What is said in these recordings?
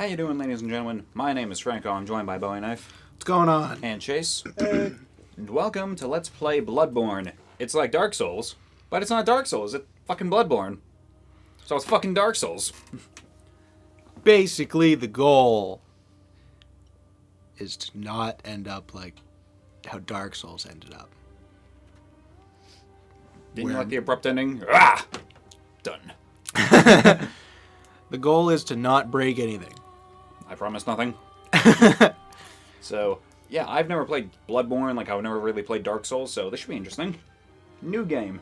How you doing, ladies and gentlemen? My name is Franco. I'm joined by Bowie Knife. What's going on? And Chase. And welcome to Let's Play Bloodborne. It's like Dark Souls, but it's not Dark Souls. It's fucking Bloodborne. So it's fucking Dark Souls. Basically, the goal is to not end up like how Dark Souls ended up. Didn't you like the abrupt ending? Ah! Done. The goal is to not break anything. I promise nothing. So, yeah, I've never played Bloodborne, like I've never really played Dark Souls, so this should be interesting. New game.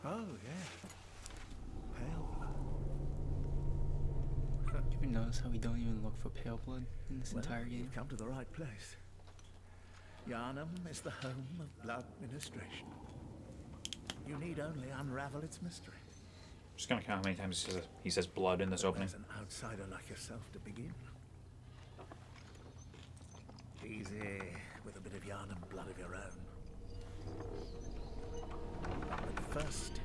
Oh, yeah. Pale blood. You ever notice how we don't even look for pale blood in this entire game? You've come to the right place. Yharnam is the home of blood ministration. You need only unravel its mystery. Just gonna count how many times he says blood in this opening. There's an outsider like yourself to begin. Easy, with a bit of Yharnam blood of your own. But first,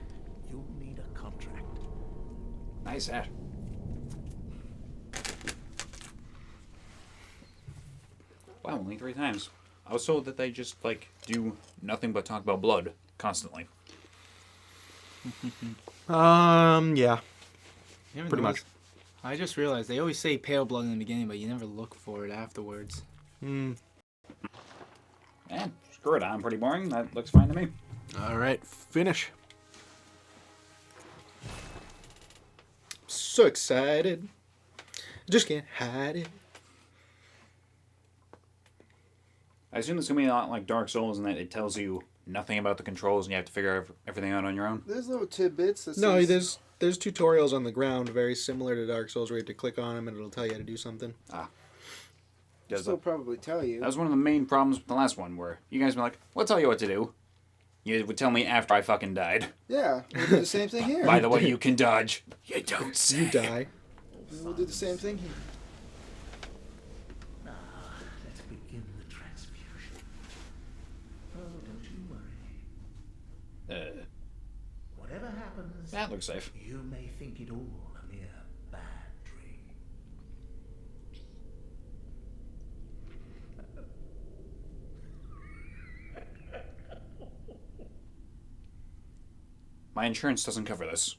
you'll need a contract. Nice hat. Wow, only 3 times. I was told that they just, like, do nothing but talk about blood constantly. Yeah. You ever Pretty notice- I just realized they always say pale blood in the beginning, but you never look for it afterwards. Eh, screw it, I'm pretty boring. That looks fine to me. All right, finish. So excited. Just can't hide it. I assume it's gonna be a lot like Dark Souls in that it tells you nothing about the controls and you have to figure everything out on your own. There's little tidbits. That No, says- there's tutorials on the ground very similar to Dark Souls where you have to click on them and it'll tell you how to do something. They'll probably tell you. That was one of the main problems with the last one, where you guys were like, we'll tell you what to do. You would tell me after I fucking died. Yeah, we'll do the same thing here. By the way, you can dodge. You don't say. You die. We'll do the same thing here. Now, let's begin the transfusion. Oh, don't you worry. Whatever happens, That looks safe. you may think it all a mere bad dream. My insurance doesn't cover this.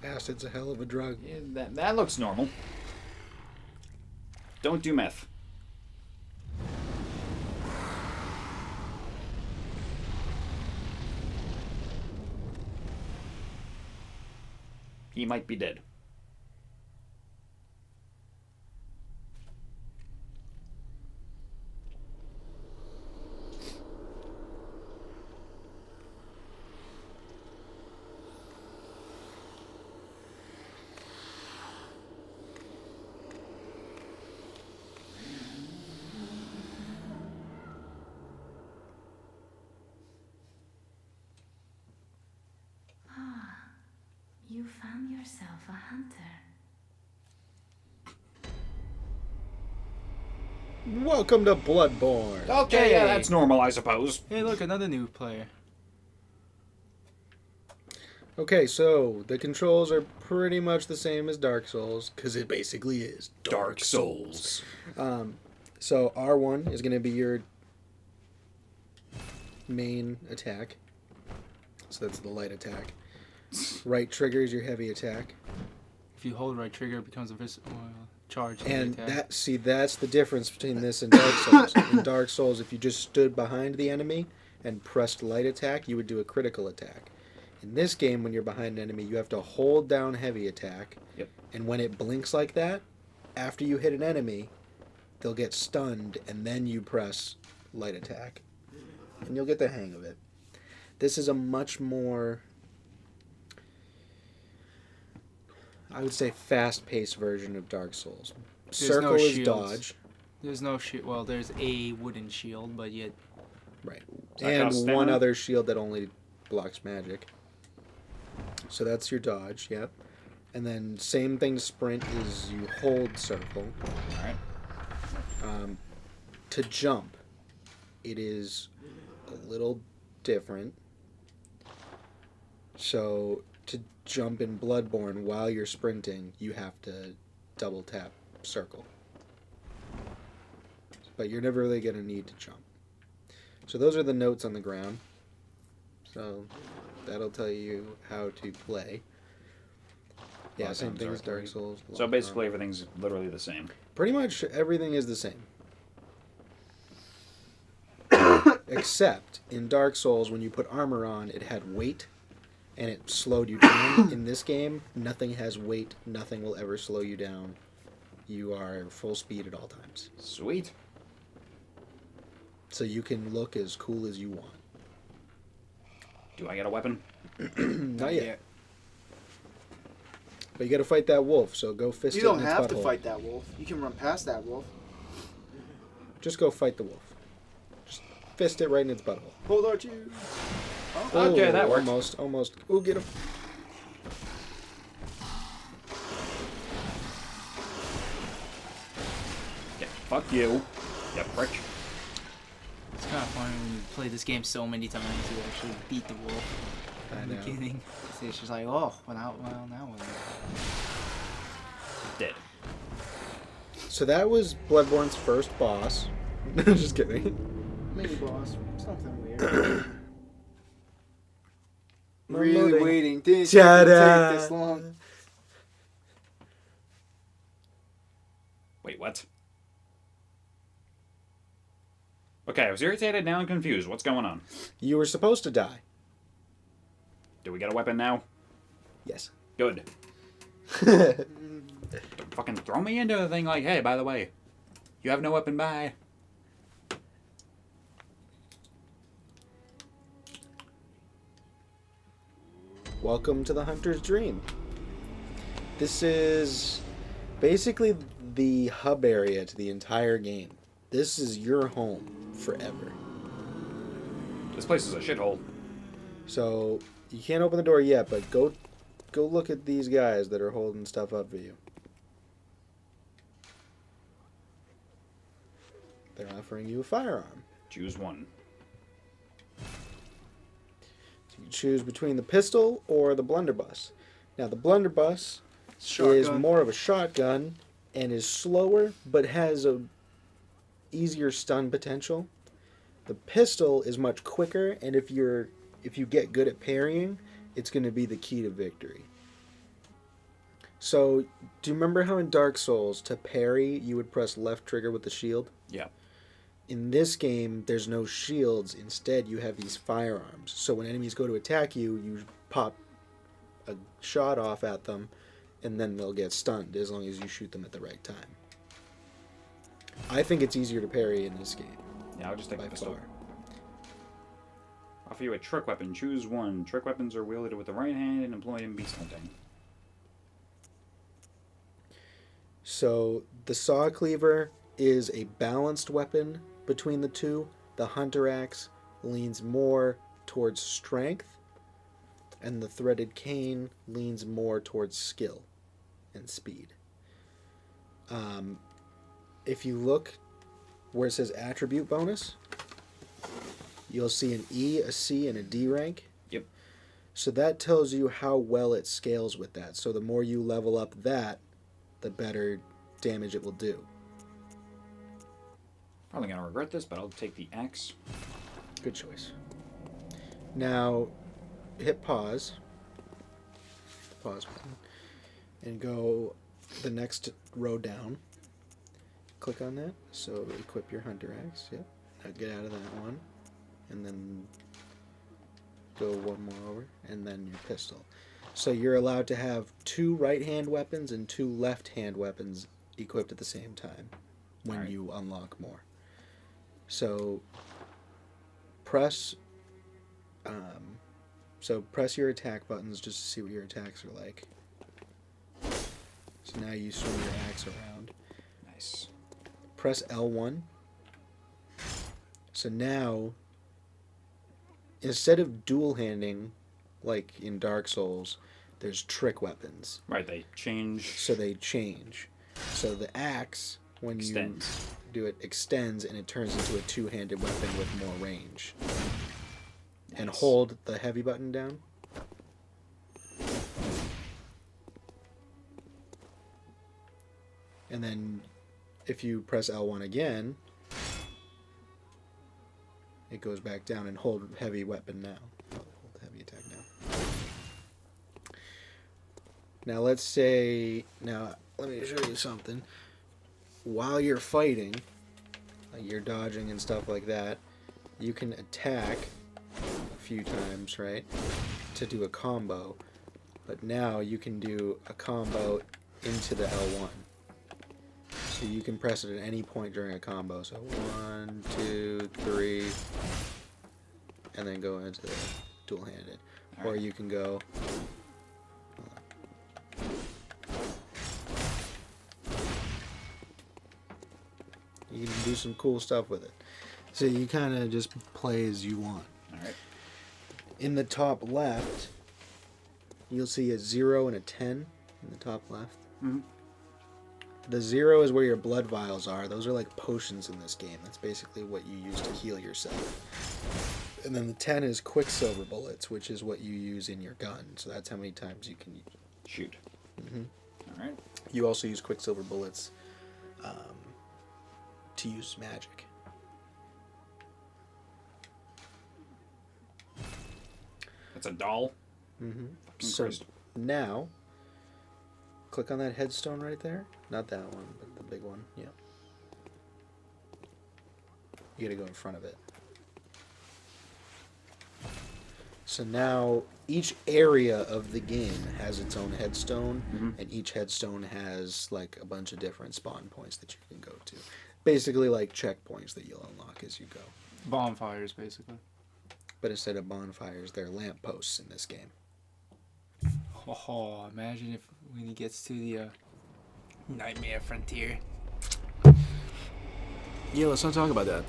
Acid's a hell of a drug. Yeah, that looks normal. Don't do meth. He might be dead. You found yourself a hunter. Welcome to Bloodborne. Okay, yeah, that's normal, I suppose. Hey, look, another new player. Okay, so the controls are pretty much the same as Dark Souls because it basically is Dark Souls. So R1 is going to be your main attack. So that's the light attack. Right trigger is your heavy attack. If you hold right trigger, it becomes a charge. And attack. that's the difference between this and Dark Souls. In Dark Souls, if you just stood behind the enemy and pressed light attack, you would do a critical attack. In this game, when you're behind an enemy, you have to hold down heavy attack. Yep. And when it blinks like that, after you hit an enemy, they'll get stunned, and then you press light attack. And you'll get the hang of it. This is a much more I would say, fast-paced version of Dark Souls. There's Circle no is shields. dodge. There's no shield. Well, there's a wooden shield, but yet Right. that And cost one stamina? other shield that only blocks magic. So that's your dodge, yep. And then same thing to sprint is you hold circle. Alright. To jump, it is a little different. So to jump in Bloodborne while you're sprinting, you have to double tap circle. But you're never really going to need to jump. So those are the notes on the ground. So that'll tell you how to play. Yeah, same thing as Dark Souls. So basically everything's literally the same. Pretty much everything is the same. Except in Dark Souls, when you put armor on, it had weight, and it slowed you down. In this game, nothing has weight. Nothing will ever slow you down. You are full speed at all times. Sweet. So you can look as cool as you want. Do I get a weapon? Not yet. But you got to fight that wolf, so go fist You it don't in its have to butthole. fight that wolf. You can run past that wolf. Just go fight the wolf. Just fist it right in its butthole. Hold R2. Okay, that worked. Almost. Ooh, get him. Yeah, fuck you. Yeah, prick. it's kind of funny when you play this game so many times you actually beat the wolf I in the know. beginning. It's just like, oh, now one. Dead. So that was Bloodborne's first boss. Just kidding. Mini boss. Something weird. I'm really loading. waiting. Didn't Ta-da! take this long. Wait, what? Okay, I was irritated, now I'm confused. What's going on? You were supposed to die. Do we get a weapon now? Yes. Good. Don't fucking throw me into the thing like, hey, by the way, you have no weapon, bye. Welcome to the Hunter's Dream. This is basically the hub area to the entire game. This is your home forever. This place is a shithole. So you can't open the door yet, but go look at these guys that are holding stuff up for you. They're offering you a firearm. Choose one. So you choose between the pistol or the blunderbuss. Now the blunderbuss is Shotgun. more of a shotgun and is slower, but has a easier stun potential. The pistol is much quicker, and if you get good at parrying, it's going to be the key to victory. So, do you remember how in Dark Souls, to parry, you would press left trigger with the shield? Yeah. In this game, there's no shields. Instead, you have these firearms. So when enemies go to attack you, you pop a shot off at them, and then they'll get stunned as long as you shoot them at the right time. I think it's easier to parry in this game, Yeah, I'll just take by the pistol. far. Offer you a trick weapon. Choose one. Trick weapons are wielded with the right hand and employed in beast hunting. So the saw cleaver is a balanced weapon between the two. The hunter axe leans more towards strength, and the threaded cane leans more towards skill and speed. If you look where it says attribute bonus, you'll see an E, a C, and a D rank. Yep. So that tells you how well it scales with that. So the more you level up that, the better damage it will do. Probably gonna regret this, but I'll take the axe. Good choice. Now, hit pause. Pause button. And go the next row down. Click on that. So equip your hunter axe. Yep. Now get out of that one. And then go one more over. And then your pistol. So you're allowed to have 2 right-hand weapons and 2 left-hand weapons equipped at the same time when Alright. you unlock more. So press press your attack buttons just to see what your attacks are like. So now you swing your axe around. Nice. Press L1. So now, instead of dual handing, like in Dark Souls, there's trick weapons. Right, they change. So they change. So the axe, when Extends. you do it, extends and it turns into a two-handed weapon with more range. And Nice. hold the heavy button down. And then if you press L1 again, it goes back down, and hold heavy weapon now. Hold heavy attack now. Now let's say, let me show you something. While you're fighting, like you're dodging and stuff like that, you can attack a few times, right, to do a combo. But now you can do a combo into the L1. So you can press it at any point during a combo. So 1, 2, 3, and then go into the dual-handed. Or you can go. You can do some cool stuff with it. So you kind of just play as you want. All right. In the top left, you'll see a 0 and a 10 in the top left. Mm-hmm. The 0 is where your blood vials are. Those are like potions in this game. That's basically what you use to heal yourself. And then the 10 is quicksilver bullets, which is what you use in your gun. So that's how many times you can use. Shoot. Mm-hmm. All right. You also use quicksilver bullets to use magic. That's a doll. Mm-hmm. Fucking So Christ. now, click on that headstone right there. Not that one, but the big one. Yeah. You gotta go in front of it. So now each area of the game has its own headstone, and each headstone has like a bunch of different spawn points that you can go to. Basically like checkpoints that you'll unlock as you go. Bonfires, basically. But instead of bonfires, they're lampposts in this game. Oh, imagine if when he gets to the Nightmare Frontier. Yeah, let's not talk about that.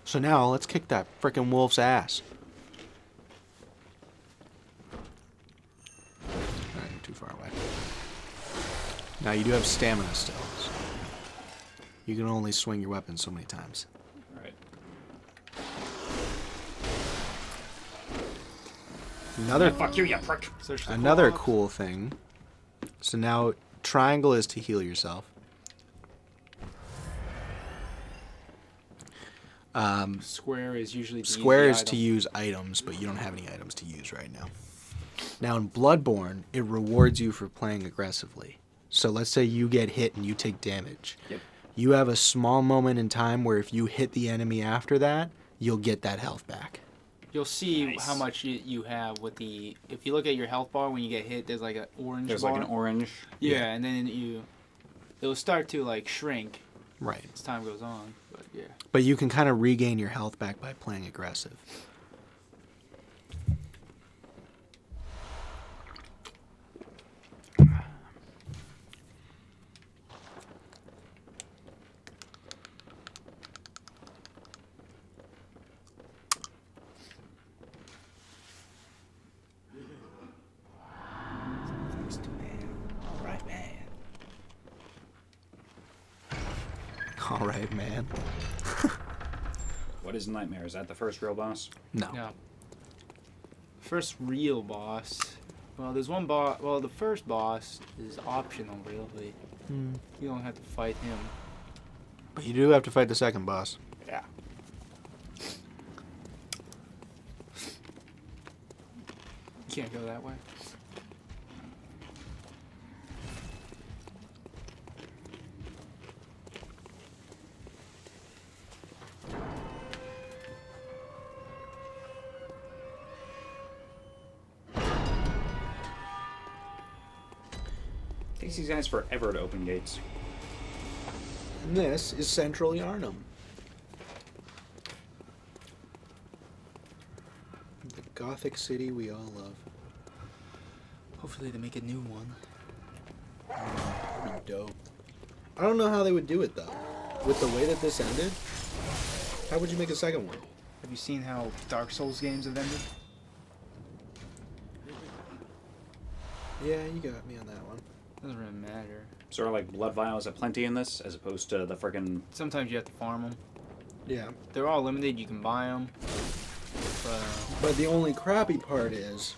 So now, let's kick that frickin' wolf's ass. Alright, you're too far away. Now, you do have stamina still. So you can only swing your weapon so many times. All right. Fuck you, you prick. Another cool thing. So now, triangle is to heal yourself. Square is usually Square is to use items, but you don't have any items to use right now. Now in Bloodborne, it rewards you for playing aggressively. So let's say you get hit and you take damage. Yep. You have a small moment in time where if you hit the enemy after that, you'll get that health back. You'll see Nice. how much you have with the. If you look at your health bar when you get hit, there's like an orange There's bar. like an orange. Yeah, and then it'll start to like shrink Right. as time goes on. But yeah. But you can kind of regain your health back by playing aggressive. Right, man. All right, man. What is Nightmare? Is that the first real boss? No. No. First real boss. Well, there's one boss. Well, the first boss is optional, really. You don't have to fight him. But you do have to fight the second boss. Yeah. You can't go that way. Takes these guys forever to open gates. And this is Central Yarnum. The Gothic city we all love. Hopefully they make a new one. That'd be dope. I don't know how they would do it though. With the way that this ended, how would you make a second one? Have you seen how Dark Souls games have ended? Yeah, you got me on that one. Doesn't really matter. Sort of like blood vials aplenty in this, as opposed to the friggin'. Sometimes you have to farm them. Yeah. They're all limited. You can buy them. But the only crappy part is,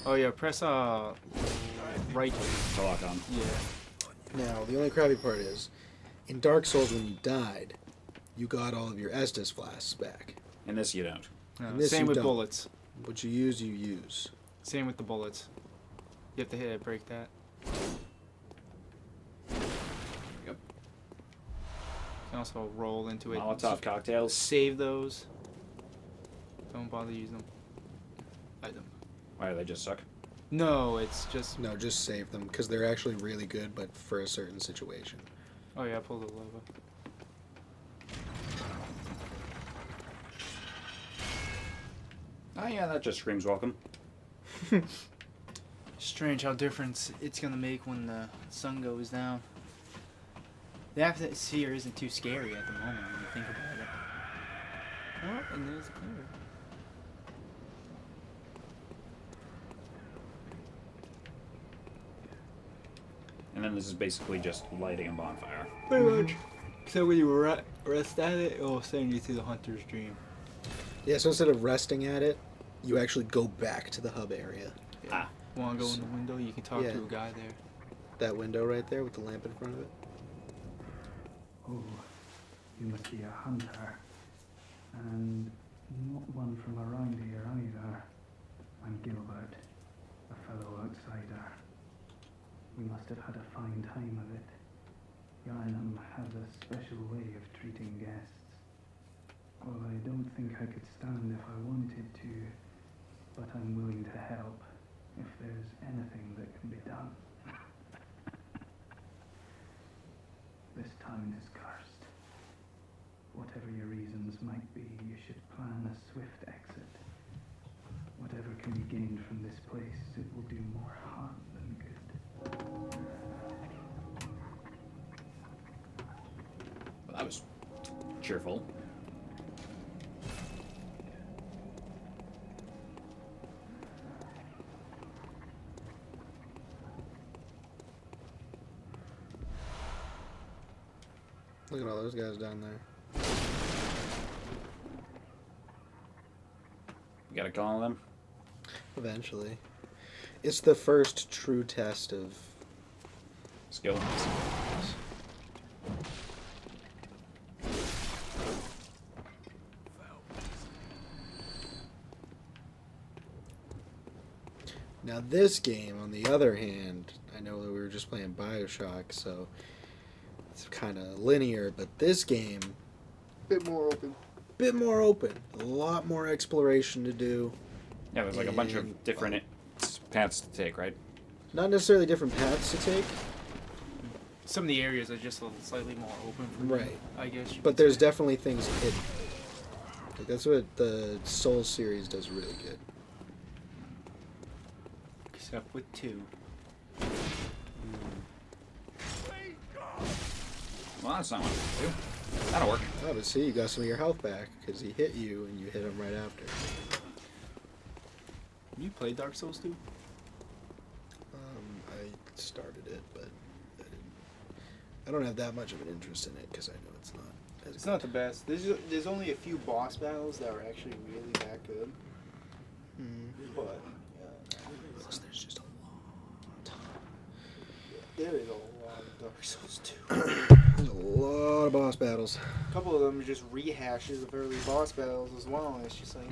Oh yeah, press right. To lock on. Yeah. now the only crappy part is, in Dark Souls when you died, you got all of your Estus flasks back. In this, you don't. And this Same you with don't. bullets. What you use, you use. Same with the bullets. You have to hit it, break that. Yep. You can also roll into it. Molotov cocktails. Save those. Don't bother using them. Item. Why do they just suck? No, it's just. No, just save them, because they're actually really good, but for a certain situation. Oh yeah, pull the lever. Oh yeah, that just screams welcome. Strange how different it's gonna make when the sun goes down. The atmosphere isn't too scary at the moment when you think about it. Oh, and there's clear. And then this is basically just lighting a bonfire. Pretty much. So when you rest at it, it'll send you to the hunter's dream. Yeah, so instead of resting at it, you actually go back to the hub area. Ah. Wanna go in the window? You can talk Yeah. to a guy there. That window right there with the lamp in front of it. Oh, you must be a hunter. And not one from around here either. I'm Gilbert, a fellow outsider. You must have had a fine time of it. Yarnum has a special way of treating guests. Well, I don't think I could stand if I wanted to, but I'm willing to help if there's anything that can be done. This town is cursed. Whatever your reasons might be, you should plan a swift exit. Whatever can be gained from this place, it will do more harm than good. Well, that was cheerful. Look at all those guys down there. You gotta call them. Eventually. It's the first true test of... Skill. Now this game, on the other hand, I know that we were just playing Bioshock, so it's kind of linear, but this game, Bit more open. bit more open, a lot more exploration to do. Yeah, there's like a bunch And, of different paths to take, right? Not necessarily different paths to take, Some of the areas are just a little slightly more open for me, right? I guess. you But could there's say. definitely things hidden. Like, that's what the Souls series does really good. Except with 2. Well, that's not what I'm gonna do. That'll work. Oh, but see, you got some of your health back, because he hit you, and you hit him right after. You played Dark Souls 2? I started it, but I don't have that much of an interest in it, because I know it's not as It's good. not the best. There's only a few boss battles that are actually really that good. But Plus, there's just a lot. there is a lot of Dark Souls 2. There's a lot of boss battles. A couple of them are just rehashes of early boss battles as well. And it's just like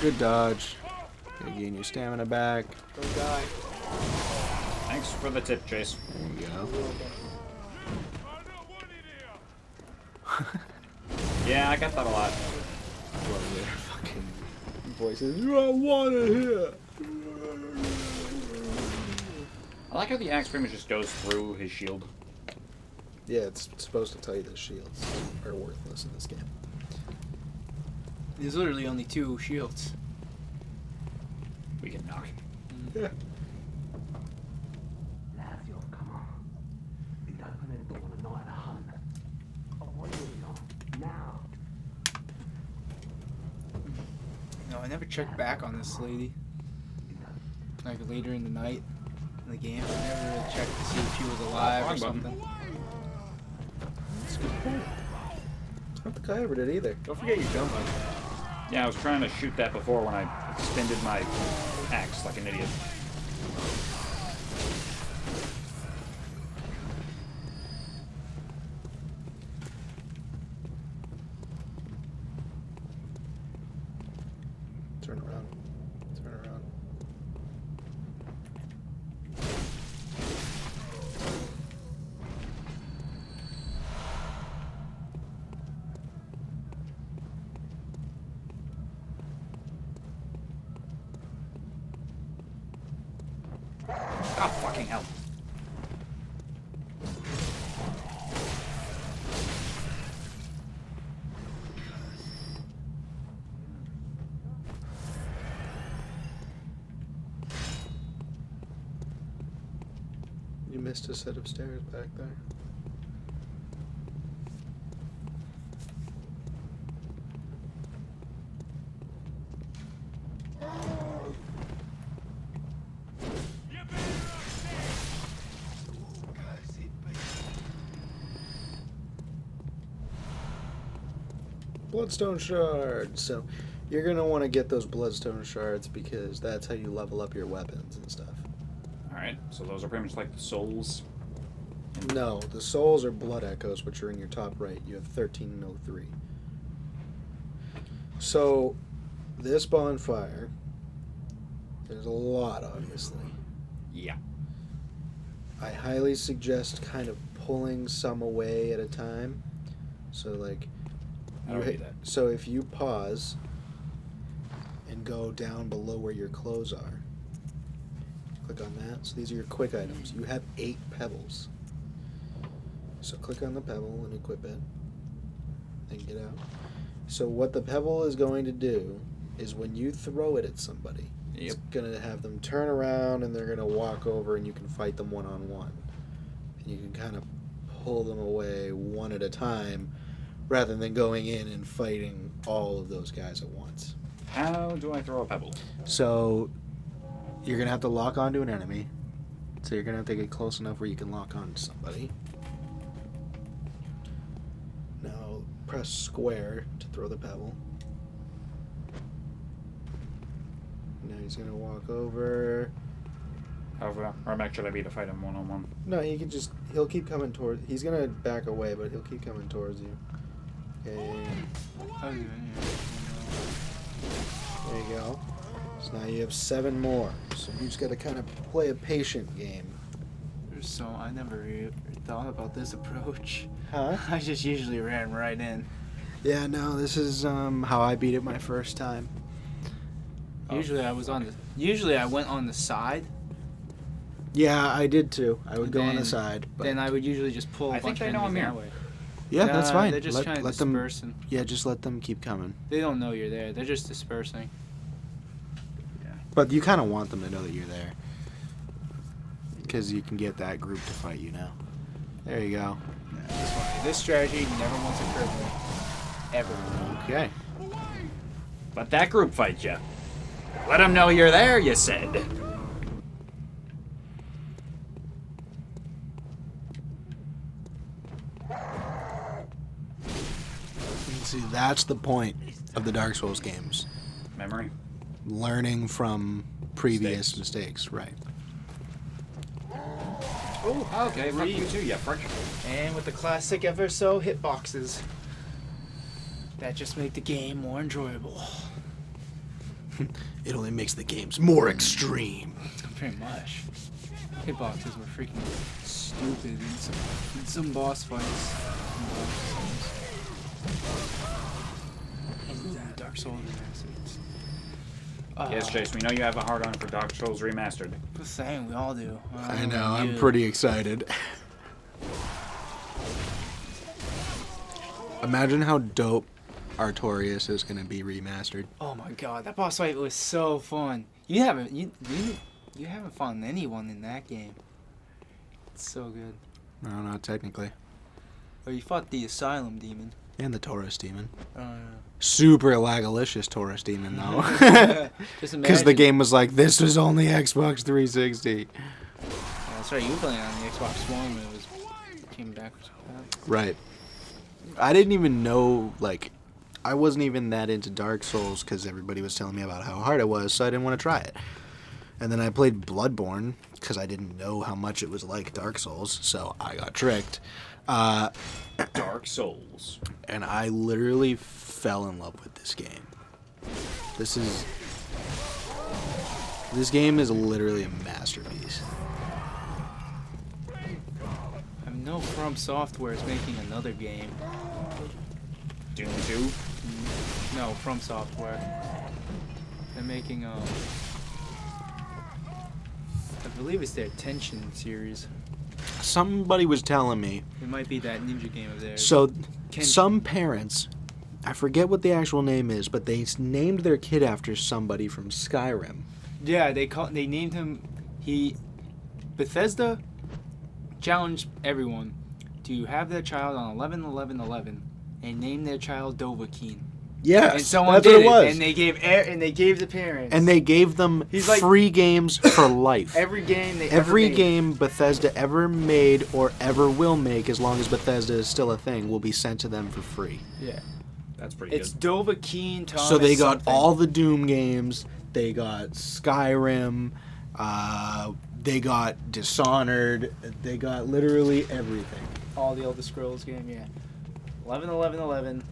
Good dodge. Gonna gain your stamina back. don't die. Thanks for the tip, Chase. There you go. Yeah, I got that a lot. Love their fucking voices. You don't want it here. I like how the axe pretty much just goes through his shield. Yeah, it's supposed to tell you that shields are worthless in this game. There's literally only 2 shields. We can knock. No, I never checked back on this lady. Like later in the night in the game, I never really checked to see if she was alive Wrong or button. something. I don't think I ever did either. Don't forget your jump button. Yeah, I was trying to shoot that before when I extended my axe like an idiot. Turn around. Turn around. God fucking hell. You missed a set of stairs back there. Bloodstone shards. So you're gonna want to get those bloodstone shards because that's how you level up your weapons and stuff. Alright, so those are pretty much like the souls. No, the souls are blood echoes, which are in your top right. You have 1303. So this bonfire, there's a lot, obviously. Yeah. I highly suggest kind of pulling some away at a time. So like, I don't do that. so if you pause and go down below where your clothes are, click on that. So these are your quick items. You have 8 pebbles. So click on the pebble and equip it. Then get out. So what the pebble is going to do is when you throw it at somebody, it's going to have them turn around and they're going to walk over and you can fight them one-on-one. And you can kind of pull them away one at a time rather than going in and fighting all of those guys at once. How do I throw a pebble? So you're going to have to lock onto an enemy. So you're going to have to get close enough where you can lock onto somebody. Now press square to throw the pebble. Now he's going to walk over. However, or am I actually be to fight him one-on-one? No, he can just, he'll keep coming towards, he's going to back away, but he'll keep coming towards you. Okay, there you go. So now you have 7 more. So you just got to kind of play a patient game. So I never really thought about this approach. Huh? I just usually ran right in. Yeah, no, this is how I beat it my first time. Usually I was on the. Usually I went on the side. Yeah, I did too. I would And go on the then- side. But Then I would usually just pull a I think bunch they of know enemies I'm that here. way. yeah, that's fine. They're just kind of let them. dispersing. Yeah, just let them keep coming. They don't know you're there. They're just dispersing. But you kind of want them to know that you're there, because you can get that group to fight you now. There you go. That's why this strategy never once occurred to me. Ever. Okay. But that group fight you. Let them know you're there, you said. See, that's the point of the Dark Souls games. Memory. Learning from previous mistakes, right? Oh, okay. Fuck you too, yeah, prick. And with the classic ever so hitboxes. That just make the game more enjoyable. It only makes the games more extreme. Pretty much. Hitboxes were freaking stupid in some boss fights. In Dark Souls Remastered. Yes, Chase, we know you have a hard on for Dark Souls Remastered. Just saying, we all do. I know, I'm you. pretty excited. Imagine how dope Artorias is gonna be remastered. Oh my god, that boss fight was so fun. You haven't fought anyone in that game. It's so good. No, not technically. Oh, you fought the Asylum Demon. And the Taurus Demon. Oh yeah. Super lagalicious Taurus Demon though. Just Because the imagine. game was like, this was only Xbox 360. Yeah, that's right. You were playing on the Xbox One when it came backwards. Right. I didn't even know, like, I wasn't even that into Dark Souls because everybody was telling me about how hard it was, so I didn't want to try it. And then I played Bloodborne because I didn't know how much it was like Dark Souls, so I got tricked. Dark Souls. And I literally fell in love with this game. This game is literally a masterpiece. I know From Software is making another game. Doom 2. No, From Software. They're making I believe it's their Tension series. Somebody was telling me. It might be that ninja game of theirs. So, Ken- some parents, I forget what the actual name is, but they named their kid after somebody from Skyrim. Yeah, they named him. Bethesda challenged everyone to have their child on 11/11/11 and name their child Dovahkiin. Yes, And someone that's did what it it, was. and they gave the parents. And they gave them He's like- free games for life. every game they Every ever made. game Bethesda ever made or ever will make, as long as Bethesda is still a thing, will be sent to them for free. Yeah, That's pretty it's good. Dovahkiin. Thomas So they got something. all the Doom games. They got Skyrim. They got Dishonored. They got literally everything. all the Elder Scrolls game. Yeah, 11/11/11.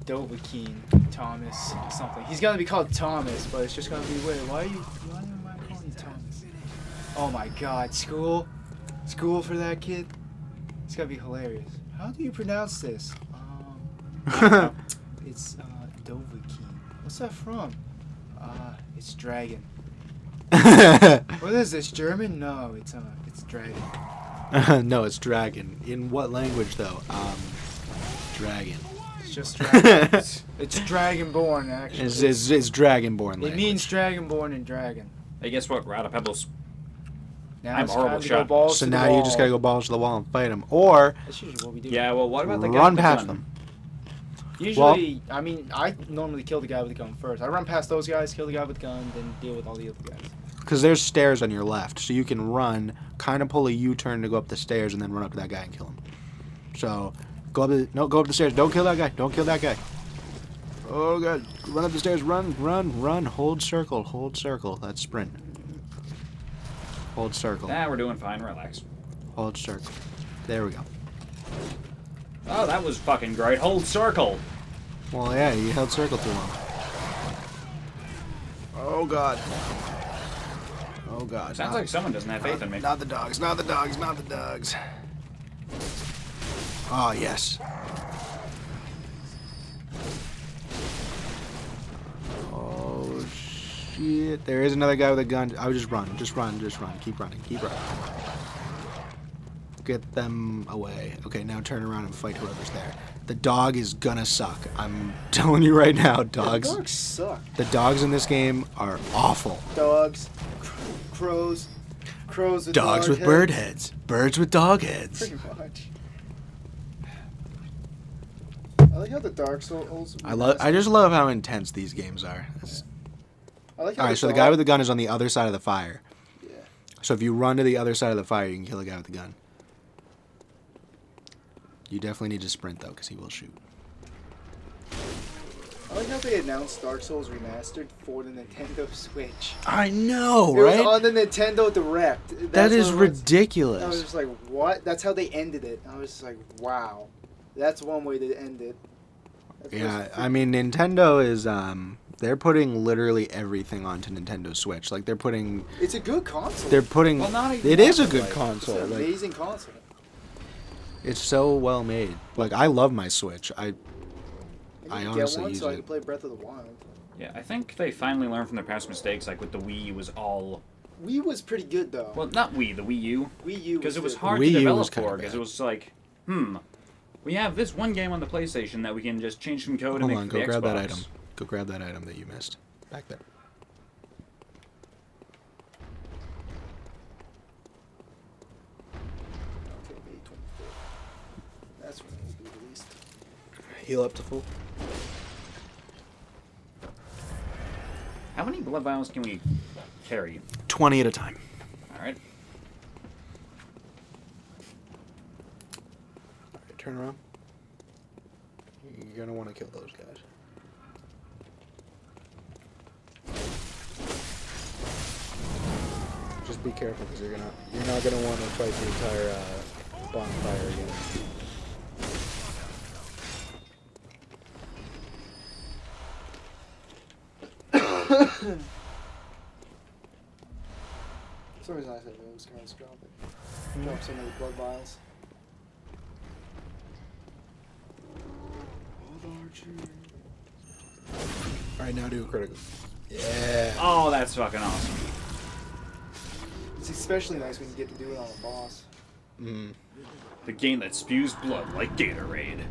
Dovahkiin, Thomas, something. He's gonna be called Thomas, but it's just gonna be weird. Why am I calling you Thomas? Oh my God, school for that kid. It's gonna be hilarious. How do you pronounce this? It's Dovahkiin. What's that from? It's dragon. What is this? German? No, it's dragon. No, it's dragon. In what language though? Dragon. It's just dragon. It's Dragonborn, actually. It's Dragonborn language. It means Dragonborn and dragon. Hey, guess what? We're out of pebbles. Now I'm it's horrible time to shot. go balls So to the now you just wall. gotta go balls to the wall and fight them, or That's usually what we do. Yeah, well, what about the guy run with the past gun? them. Usually, I mean, I normally kill the guy with the gun first. I run past those guys, kill the guy with the gun, then deal with all the other guys. Because there's stairs on your left, so you can run, kind of pull a U-turn to go up the stairs, and then run up to that guy and kill him. So, go up the stairs. Don't kill that guy. Don't kill that guy. Oh god, run up the stairs. Run. Hold circle. That's sprint. Hold circle. Nah, we're doing fine. Relax. Hold circle. There we go. Oh, that was fucking great. Hold circle. Well, yeah, you held circle too long. Oh god. Oh god. Sounds like someone doesn't have faith in me. Not the dogs. Oh, yes. Oh, shit. There is another guy with a gun. I would just run. Just run. Keep running. Get them away. Okay, now turn around and fight whoever's there. The dog is gonna suck. I'm telling you right now, dogs. Dogs suck. The dogs in this game are awful. Dogs, crows with Dogs dog with bird heads. heads. Birds with dog heads. Pretty much. I like how the Dark Souls. I just love how intense these games are. I like how Alright, so the guy with the gun is on the other side of the fire. Yeah. So if you run to the other side of the fire, you can kill the guy with the gun. You definitely need to sprint though, because he will shoot. I like how they announced Dark Souls Remastered for the Nintendo Switch. I know, It was right? on the Nintendo Direct. That That's is what it was. ridiculous. I was just like, what? That's how they ended it. I was just like, wow. That's one way to end it. Yeah, I mean, Nintendo is, they're putting literally everything onto Nintendo Switch. Like, they're putting, It's a good console. Well, not even it is a that, good like, It's console. an Like, amazing console. it's so well made. Like, I love my Switch. I I need to honestly get one use so I it. can play Breath of the Wild. Yeah, I think they finally learned from their past mistakes. Like with the Wii, was all Wii was pretty good though. well, not Wii, the Wii U, Wii U because it was good. hard Wii to U was develop kinda for. Because bad. it was like, We have this one game on the PlayStation that we can just change some code and Hold make on, for the go grab that Xbox. item. Go grab that item that you missed. Back there. Okay, May 25th. That's when it will be released. Heal up to full. How many blood vials can we carry? 20 at a time. All right. Alright, turn around. You're gonna want to kill those guys. Just be careful because you're not gonna want to fight the entire bonfire again. It's always nice that those guys drop it. Drop some of the blood vials. Alright, now do a critical. Yeah. Oh, that's fucking awesome. It's especially nice when you get to do it on a boss. Mm. The game that spews blood like Gatorade.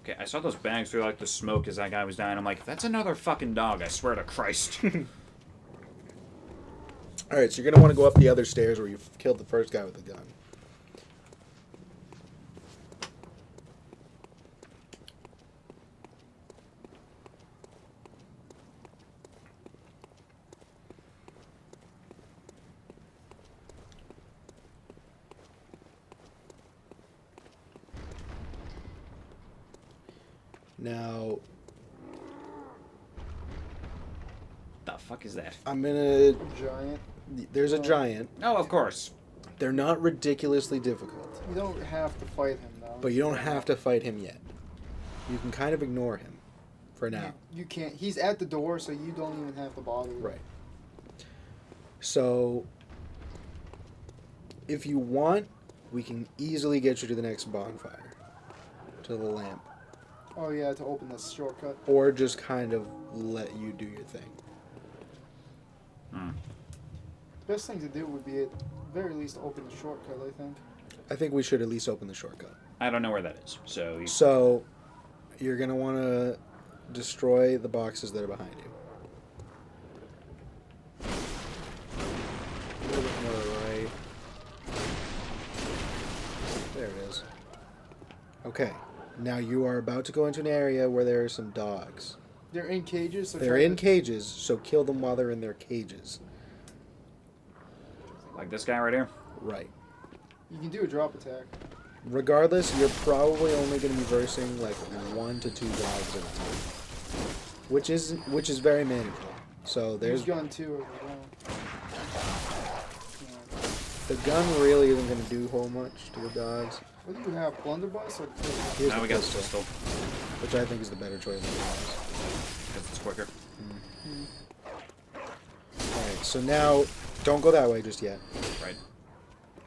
Okay, I saw those bags through like the smoke as that guy was dying. I'm like, that's another fucking dog, I swear to Christ. Alright, so you're gonna want to go up the other stairs where you killed the first guy with the gun. Now, The fuck is that? I'm gonna... Giant. There's a giant. Oh, of course. They're not ridiculously difficult, You don't have to fight him though. but you don't have to fight him yet. You can kind of ignore him for now. You can't. He's at the door, so you don't even have to bother. Right. So, if you want, we can easily get you to the next bonfire, to the lamp, Oh yeah, to open this shortcut. or just kind of let you do your thing. Hmm. Best thing to do would be at very least open the shortcut. I think. I think we should at least open the shortcut. I don't know where that is, so... So, you're going to want to destroy the boxes that are behind you. A little bit more to the right. There it is. Okay. Now you are about to go into an area where there are some dogs. They're in cages. So They're try in to- cages, so kill them while they're in their cages. Like this guy right here? Right. You can do a drop attack. Regardless, you're probably only going to be versing like 1 to 2 dogs at a time, which is very manageable. So there's Use gun too. As well. the gun really isn't going to do whole much to the dogs. What do you have? Blunderbuss or pistol? Here's Now the we got pistol, pistol, which I think is the better choice. because it's quicker. Alright, so now don't go that way just yet. Right.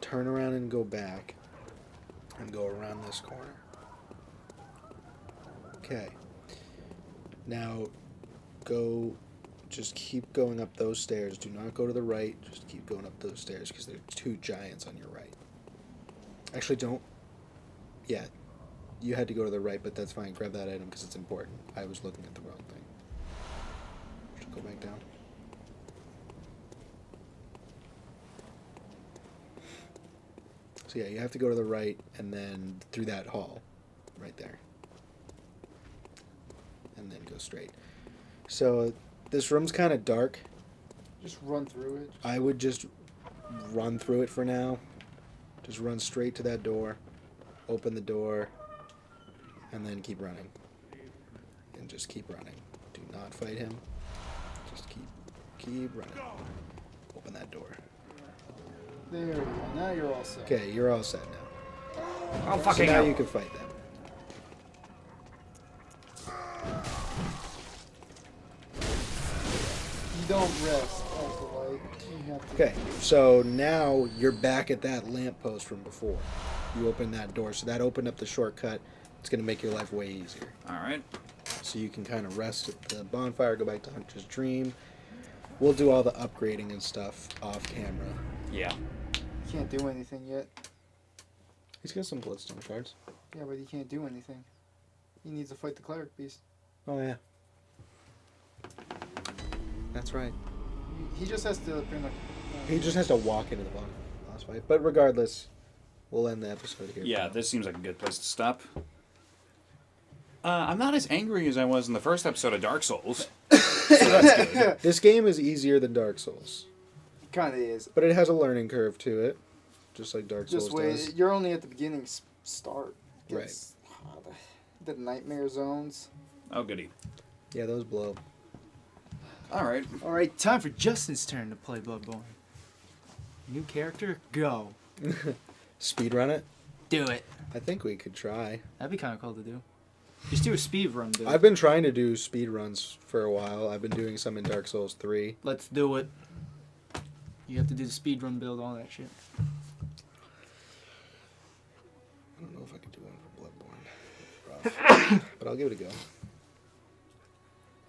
Turn around and go back. And go around this corner. Okay. Now go, just keep going up those stairs. Do not go to the right. Just keep going up those stairs because there are 2 giants on your right. Actually, don't. Yeah. You had to go to the right, but that's fine. Grab that item because it's important. I was looking at the wrong thing. Should go back down. So yeah, you have to go to the right and then through that hall, right there. And then go straight. So this room's kind of dark. Just run through it. I would just run through it for now. Just run straight to that door, open the door, and then keep running. And just keep running. Do not fight him. Just keep running. Open that door. There we go. Now you're all set. Okay, you're all set now. Oh, So fucking now hell. you can fight them. You don't rest at the light. You have to. Okay, so now you're back at that lamppost from before. You open that door, so that opened up the shortcut. It's going to make your life way easier. Alright. So you can kind of rest at the bonfire, go back to Hunter's Dream. We'll do all the upgrading and stuff off camera. Yeah. can't do anything yet. He's got some Bloodstone cards. Yeah, but he can't do anything. He needs to fight the cleric beast. Oh yeah. That's right. He just has to pretty much. He just has to walk into the boss fight. But regardless, we'll end the episode here. Yeah, this seems like a good place to stop. I'm not as angry as I was in the first episode of Dark Souls. So that's good. This game is easier than Dark Souls, Kind of is. but it has a learning curve to it, just like Dark Souls Just wait. does. You're only at the beginning start. Right. It's- The nightmare zones. Oh, goody. Yeah, those blow. All right. All right, time for Justin's turn to play Bloodborne. New character, go. Speedrun it? Do it. I think we could try. That'd be kind of cool to do. Just do a speed run, dude. I've been trying to do speedruns for a while. I've been doing some in Dark Souls 3. Let's do it. You have to do the speed run build, all that shit. I don't know if I could do one for Bloodborne. Rough. But I'll give it a go.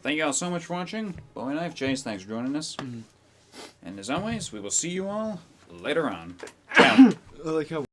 Thank you all so much for watching. Bowie Knife, Chase, thanks for joining us. Mhm. And as always, we will see you all later on. Ciao. I like how